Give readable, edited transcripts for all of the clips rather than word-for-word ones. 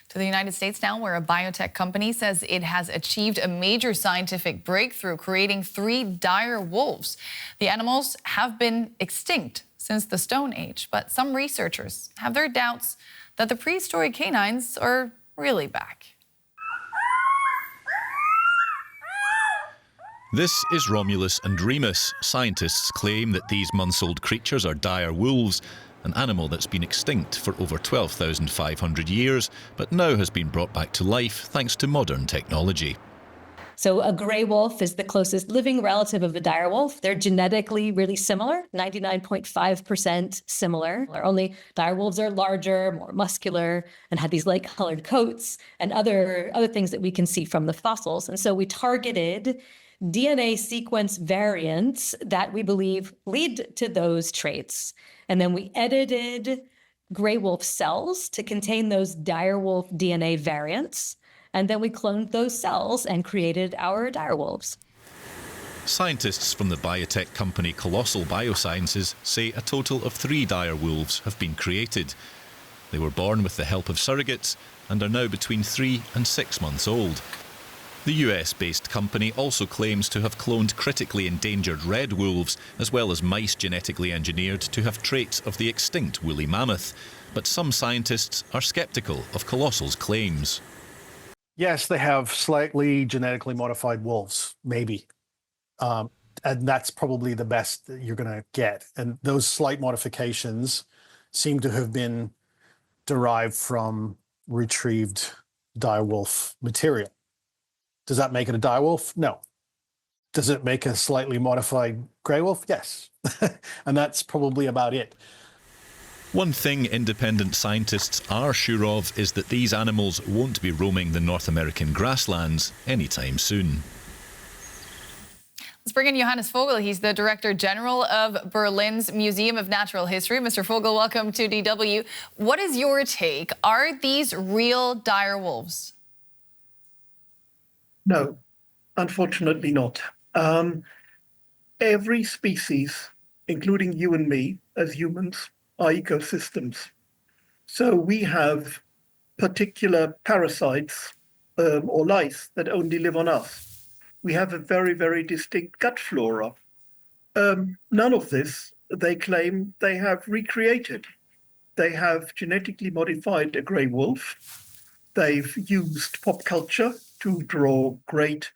To the United States now, where a biotech company says it has achieved a major scientific breakthrough, creating 3 dire wolves. The animals have been extinct since the Stone Age, but some researchers have their doubts that the prehistoric canines are really back. This is Romulus and Remus. Scientists claim that these months-old creatures are dire wolves, an animal that's been extinct for over 12,500 years, but now has been brought back to life thanks to modern technology. So a gray wolf is the closest living relative of a dire wolf. They're genetically really similar, 99.5% similar. Only dire wolves are larger, more muscular, and had these light-colored coats and other things that we can see from the fossils. And so we targeted DNA sequence variants that we believe lead to those traits. And then we edited gray wolf cells to contain those dire wolf DNA variants. And then we cloned those cells and created our dire wolves. Scientists from the biotech company Colossal Biosciences say a total of 3 dire wolves have been created. They were born with the help of surrogates and are now between 3 and 6 months old. The US-based company also claims to have cloned critically endangered red wolves, as well as mice genetically engineered to have traits of the extinct woolly mammoth. But some scientists are sceptical of Colossal's claims. Yes, they have slightly genetically modified wolves, maybe. And that's probably the best that you're going to get. And those slight modifications seem to have been derived from retrieved direwolf material. Does that make it a direwolf? No. Does it make a slightly modified grey wolf? Yes. And that's probably about it. One thing independent scientists are sure of is that these animals won't be roaming the North American grasslands anytime soon. Let's bring in Johannes Vogel. He's the Director General of Berlin's Museum of Natural History. Mr. Vogel, welcome to DW. What is your take? Are these real dire wolves? No, unfortunately not. Every species, including you and me as humans, are ecosystems. So we have particular parasites or lice that only live on us. We have a very, very distinct gut flora. None of this, they claim, they have recreated. They have genetically modified a grey wolf. They've used pop culture to draw great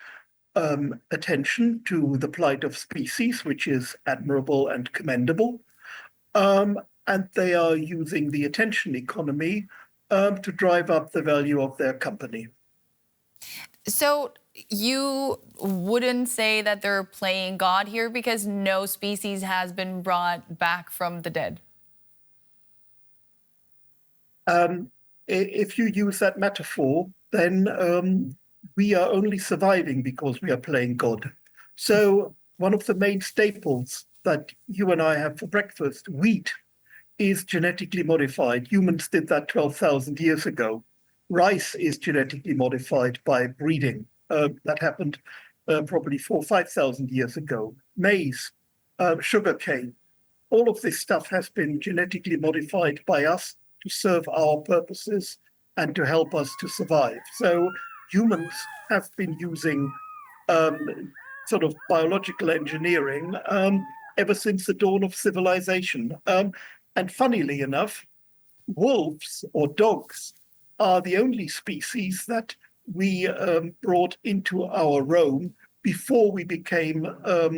attention to the plight of species, which is admirable and commendable. And they are using the attention economy to drive up the value of their company. So you wouldn't say that they're playing God here because no species has been brought back from the dead? If you use that metaphor, then we are only surviving because we are playing God. So one of the main staples that you and I have for breakfast, wheat, is genetically modified. Humans did that 12,000 years ago. Rice is genetically modified by breeding. That happened probably 4,000 or 5,000 years ago. Maize, sugarcane, all of this stuff has been genetically modified by us to serve our purposes and to help us to survive. So humans have been using sort of biological engineering ever since the dawn of civilization. And funnily enough, wolves or dogs are the only species that we brought into our realm before we became a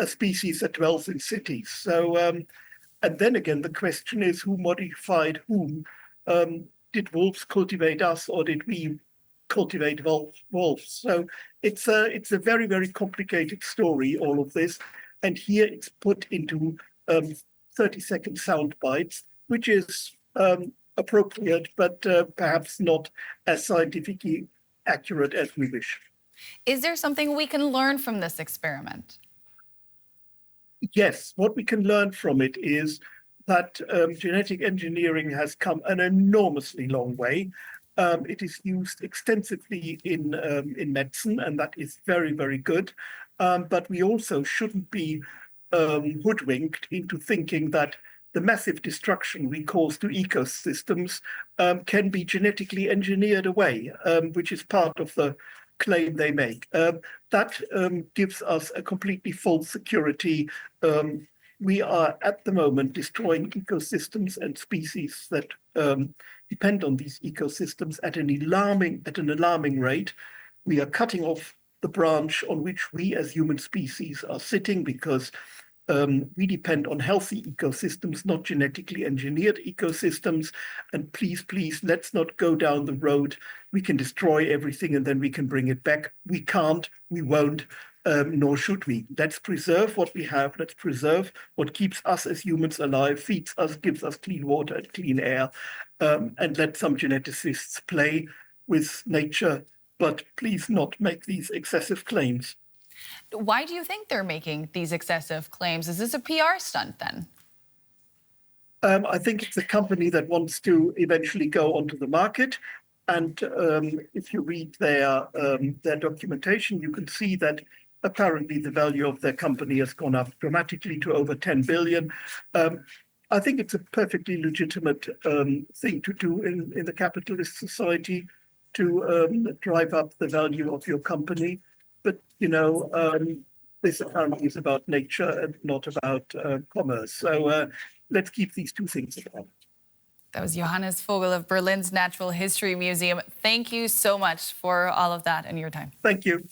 species that dwells in cities. So, and then again, the question is who modified whom? Did wolves cultivate us or did we cultivate wolves? So it's a very, very complicated story, all of this. And here it's put into 30-second sound bites, which is appropriate, but perhaps not as scientifically accurate as we wish. Is there something we can learn from this experiment? Yes, what we can learn from it is that genetic engineering has come an enormously long way. It is used extensively in medicine, and that is very, very good. But we also shouldn't be hoodwinked into thinking that the massive destruction we cause to ecosystems can be genetically engineered away, which is part of the claim they make. That gives us a completely false security. We are at the moment destroying ecosystems and species that depend on these ecosystems at an alarming rate. We are cutting off the branch on which we as human species are sitting because we depend on healthy ecosystems, not genetically engineered ecosystems. And please, let's not go down the road. We can destroy everything and then we can bring it back. We can't, we won't, nor should we. Let's preserve what we have. Let's preserve what keeps us as humans alive, feeds us, gives us clean water and clean air, and let some geneticists play with nature, but please not make these excessive claims. Why do you think they're making these excessive claims? Is this a PR stunt then? I think it's a company that wants to eventually go onto the market. And if you read their documentation, you can see that apparently the value of their company has gone up dramatically to over 10 billion. I think it's a perfectly legitimate thing to do in the capitalist society to drive up the value of your company. But, this apparently is about nature and not about commerce. So let's keep these two things apart. That was Johannes Vogel of Berlin's Natural History Museum. Thank you so much for all of that and your time. Thank you.